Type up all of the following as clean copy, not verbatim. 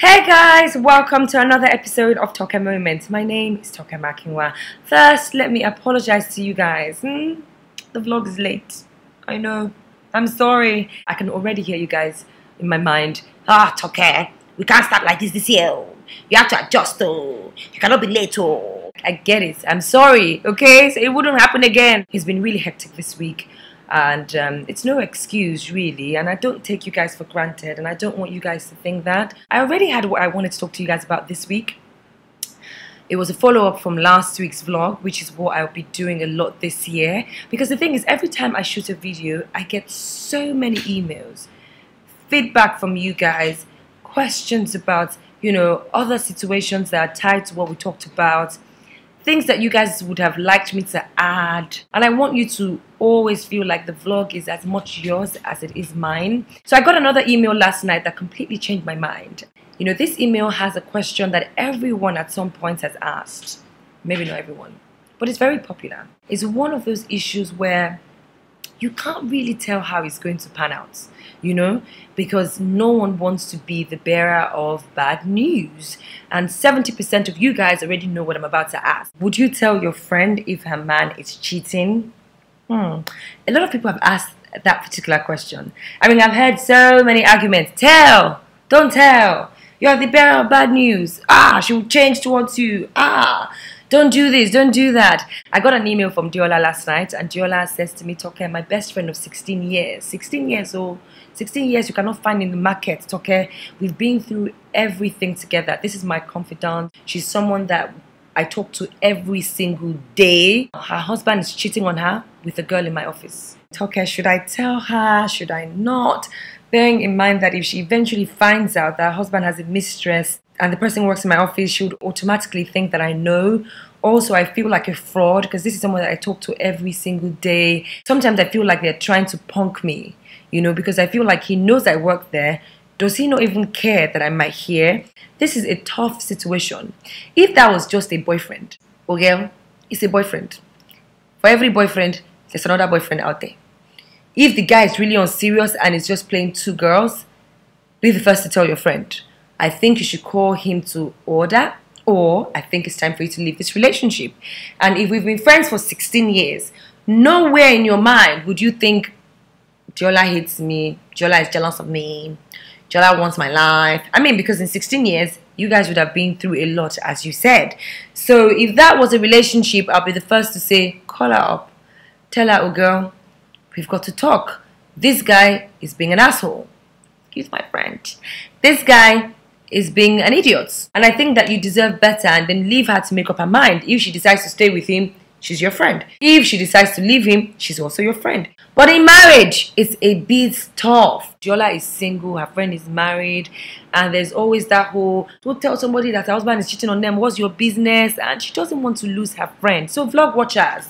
Hey guys, welcome to another episode of TokeMoments. My name is Toke. First, let me apologize to you guys. The vlog is late. I know. I'm sorry. I can already hear you guys in my mind. Toke, we can't start like this year. You have to adjust. You cannot be late. I get it. I'm sorry. Okay, so it wouldn't happen again. It's been really hectic this week. And it's no excuse really, and I don't take you guys for granted, and I don't want you guys to think that. I already had what I wanted to talk to you guys about this week. It was a follow-up from last week's vlog, which is what I'll be doing a lot this year, because the thing is, every time I shoot a video I get so many emails, feedback from you guys, questions about, you know, other situations that are tied to what we talked about, things that you guys would have liked me to add, and I want you to always feel like the vlog is as much yours as it is mine. So I got another email last night that completely changed my mind. You know, this email has a question that everyone at some point has asked. Maybe not everyone, but it's very popular. It's one of those issues where you can't really tell how it's going to pan out, you know, because no one wants to be the bearer of bad news. And 70% of you guys already know what I'm about to ask. Would you tell your friend if her man is cheating? A lot of people have asked that particular question. I mean, I've heard so many arguments. Tell, don't tell. You're the bearer of bad news. She will change towards you. Don't do this, don't do that. I got an email from Diola last night, and Diola says to me, Toke, my best friend of 16 years. 16 years old. 16 years you cannot find in the market, Toke. We've been through everything together. This is my confidant. She's someone that I talk to every single day. Her husband is cheating on her with a girl in my office. Toke, should I tell her? Should I not? Bearing in mind that if she eventually finds out that her husband has a mistress and the person works in my office, she would automatically think that I know. Also, I feel like a fraud because this is someone that I talk to every single day. Sometimes I feel like they're trying to punk me, you know, because I feel like he knows I work there. Does he not even care that I might hear? This is a tough situation. If that was just a boyfriend, okay, it's a boyfriend. For every boyfriend, there's another boyfriend out there. If the guy is really unserious and is just playing two girls, be the first to tell your friend. I think you should call him to order, or I think it's time for you to leave this relationship. And if we've been friends for 16 years, nowhere in your mind would you think, Diola hates me, Diola is jealous of me, Diola wants my life. I mean, because in 16 years, you guys would have been through a lot, as you said. So if that was a relationship, I'll be the first to say, call her up. Tell her, oh girl, we've got to talk. This guy is being an asshole. Excuse my French. This guy is being an idiot. And I think that you deserve better, and then leave her to make up her mind. If she decides to stay with him, she's your friend. If she decides to leave him, she's also your friend. But in marriage, it's a bit tough. Diola is single, her friend is married, and there's always that whole, don't tell somebody that her husband is cheating on them, what's your business? And she doesn't want to lose her friend. So vlog watchers,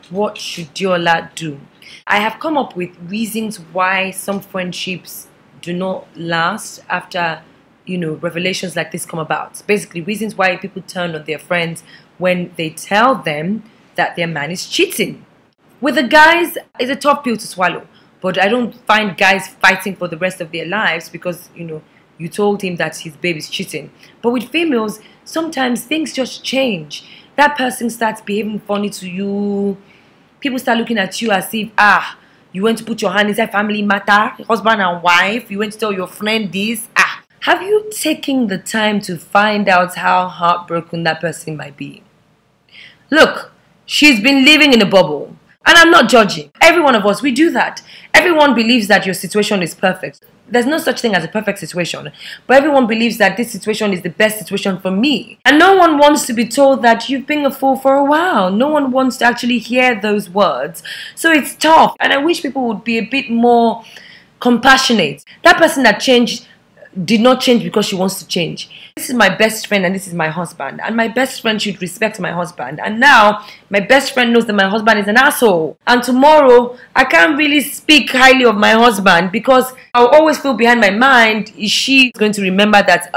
what should Diola do? I have come up with reasons why some friendships do not last after, you know, revelations like this come about. Basically, reasons why people turn on their friends when they tell them that their man is cheating. With the guys, it's a tough pill to swallow, but I don't find guys fighting for the rest of their lives because, you know, you told him that his babe is cheating. But with females, sometimes things just change. That person starts behaving funny to you. People start looking at you as if, you went to put your hand inside family matter, husband and wife, you went to tell your friend this, Have you taken the time to find out how heartbroken that person might be? Look, she's been living in a bubble. And I'm not judging. Every one of us, we do that. Everyone believes that your situation is perfect. There's no such thing as a perfect situation. But everyone believes that this situation is the best situation for me. And no one wants to be told that you've been a fool for a while. No one wants to actually hear those words. So it's tough. And I wish people would be a bit more compassionate. That person that changed did not change because she wants to change. This is my best friend and this is my husband, and my best friend should respect my husband, and now my best friend knows that my husband is an asshole, and tomorrow I can't really speak highly of my husband because I'll always feel behind my mind, is she going to remember that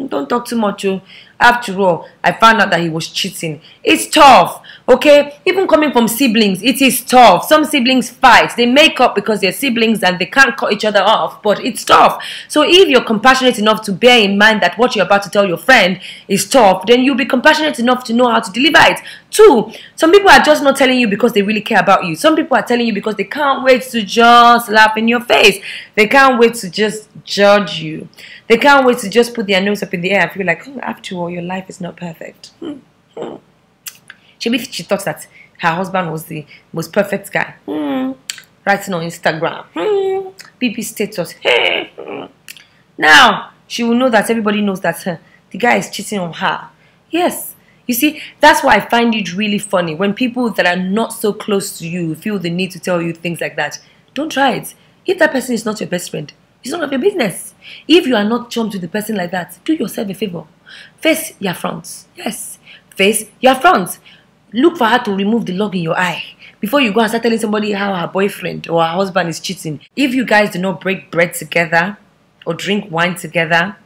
don't talk too much, oh. After all, I found out that he was cheating. It's tough, okay? Even coming from siblings, it is tough. Some siblings fight. They make up because they're siblings and they can't cut each other off, but it's tough. So if you're compassionate enough to bear in mind that what you're about to tell your friend is tough, then you'll be compassionate enough to know how to deliver it. 2, some people are just not telling you because they really care about you. Some people are telling you because they can't wait to just laugh in your face. They can't wait to just judge you. They can't wait to just put their nose up in the air and feel like, after all, your life is not perfect. She thought that her husband was the most perfect guy. Writing on Instagram. PP status. Now, she will know that everybody knows that the guy is cheating on her. Yes. You see, that's why I find it really funny when people that are not so close to you feel the need to tell you things like that. Don't try it. If that person is not your best friend, it's none of your business. If you are not chummed with the person like that, do yourself a favor. Face your front. Yes. Face your front. Look for her to remove the log in your eye before you go and start telling somebody how her boyfriend or her husband is cheating. If you guys do not break bread together or drink wine together,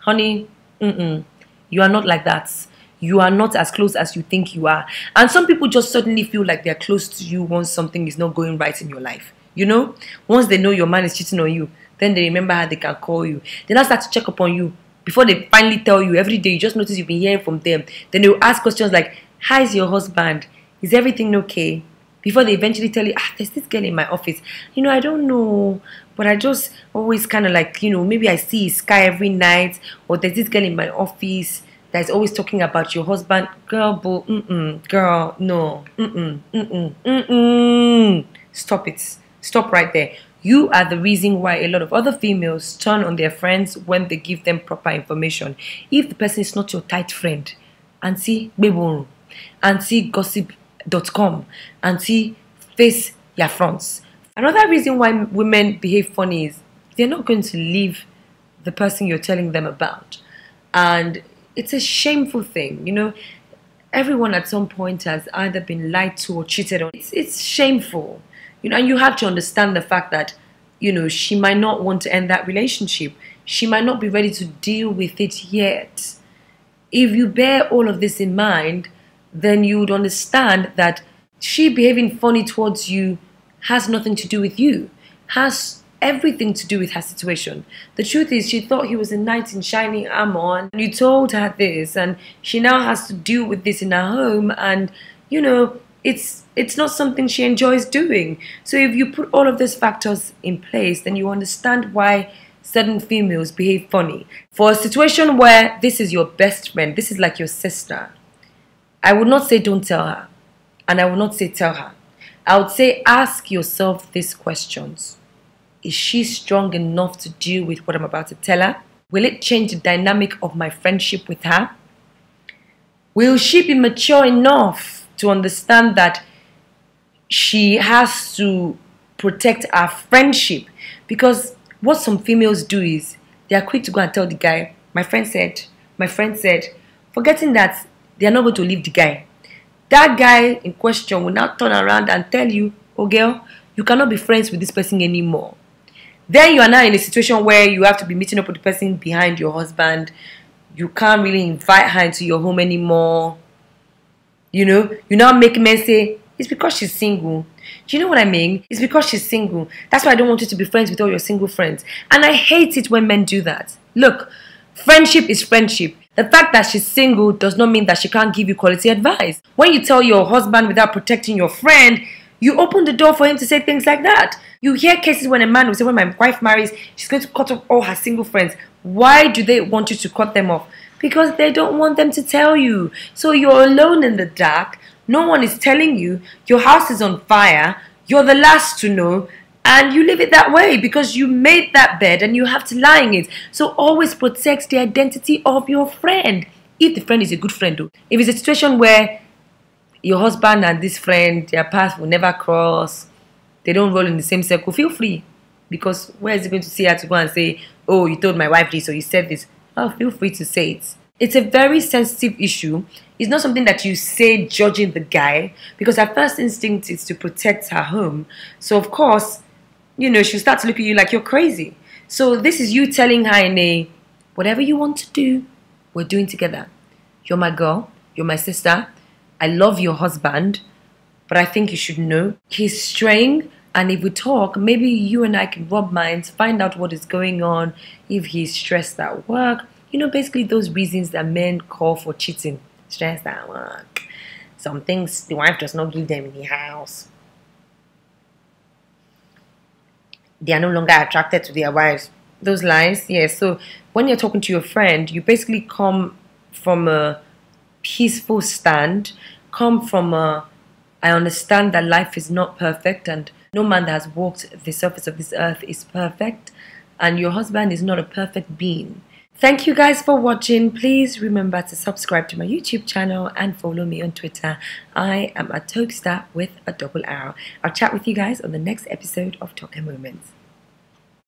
honey, you are not like that. You are not as close as you think you are. And some people just suddenly feel like they're close to you once something is not going right in your life. You know, once they know your man is cheating on you, then they remember how they can call you. They now start to check up on you before they finally tell you. Every day you just notice you've been hearing from them. Then they will ask questions like, how is your husband? Is everything okay? Before they eventually tell you, there's this girl in my office. You know, I don't know, but I just always kind of like, you know, maybe I see his sky every night, or there's this girl in my office that's always talking about your husband. Girl, girl, no, Stop it. Stop right there. You are the reason why a lot of other females turn on their friends when they give them proper information. If the person is not your tight friend, auntie Bebo, auntie gossip.com, auntie face your fronts. Another reason why women behave funny is they're not going to leave the person you're telling them about. And it's a shameful thing, you know. Everyone at some point has either been lied to or cheated on. It's shameful. You know, and you have to understand the fact that, you know, she might not want to end that relationship. She might not be ready to deal with it yet. If you bear all of this in mind, then you would understand that she behaving funny towards you has nothing to do with you. Has everything to do with her situation. The truth is, she thought he was a knight in shining armor, and you told her this, and she now has to deal with this in her home, and, you know, it's not something she enjoys doing. So if you put all of those factors in place, then you understand why certain females behave funny. For a situation where this is your best friend, this is like your sister, I would not say don't tell her, and I would not say tell her. I would say ask yourself these questions. Is she strong enough to deal with what I'm about to tell her? Will it change the dynamic of my friendship with her? Will she be mature enough to understand that she has to protect our friendship? Because what some females do is they are quick to go and tell the guy, my friend said, forgetting that they are not going to leave the guy. That guy in question will now turn around and tell you, oh girl, you cannot be friends with this person anymore. Then you are now in a situation where you have to be meeting up with the person behind your husband. You can't really invite her into your home anymore. You know, you now make men say, it's because she's single. Do you know what I mean? It's because she's single. That's why I don't want you to be friends with all your single friends. And I hate it when men do that. Look, friendship is friendship. The fact that she's single does not mean that she can't give you quality advice. When you tell your husband without protecting your friend, you open the door for him to say things like that. You hear cases when a man will say, when my wife marries, she's going to cut off all her single friends. Why do they want you to cut them off? Because they don't want them to tell you. So you're alone in the dark. No one is telling you. Your house is on fire. You're the last to know. And you live it that way because you made that bed and you have to lie in it. So always protect the identity of your friend. If the friend is a good friend, though. If it's a situation where your husband and this friend, their paths will never cross, they don't roll in the same circle, feel free. Because where is he going to see her to go and say, oh, you told my wife this or you said this? oh, feel free to say it. It's a very sensitive issue. It's not something that you say judging the guy, because her first instinct is to protect her home. So of course, she'll start to look at you like you're crazy. So this is you telling her in a, whatever you want to do, we're doing together. You're my girl, you're my sister, I love your husband, but I think you should know he's straying, and if we talk, maybe you and I can rub minds, find out what is going on, if he's stressed at work, basically those reasons that men call for cheating. Stressed at work. Some things the wife does not give them in the house. They are no longer attracted to their wives. Those lines, yes. So when you're talking to your friend, you basically come from a peaceful stand, come from a, I understand that life is not perfect and no man that has walked the surface of this earth is perfect, and your husband is not a perfect being. Thank you guys for watching. Please remember to subscribe to my YouTube channel and follow me on Twitter. I am a Tokestar with a double R. I'll chat with you guys on the next episode of Toke Moments.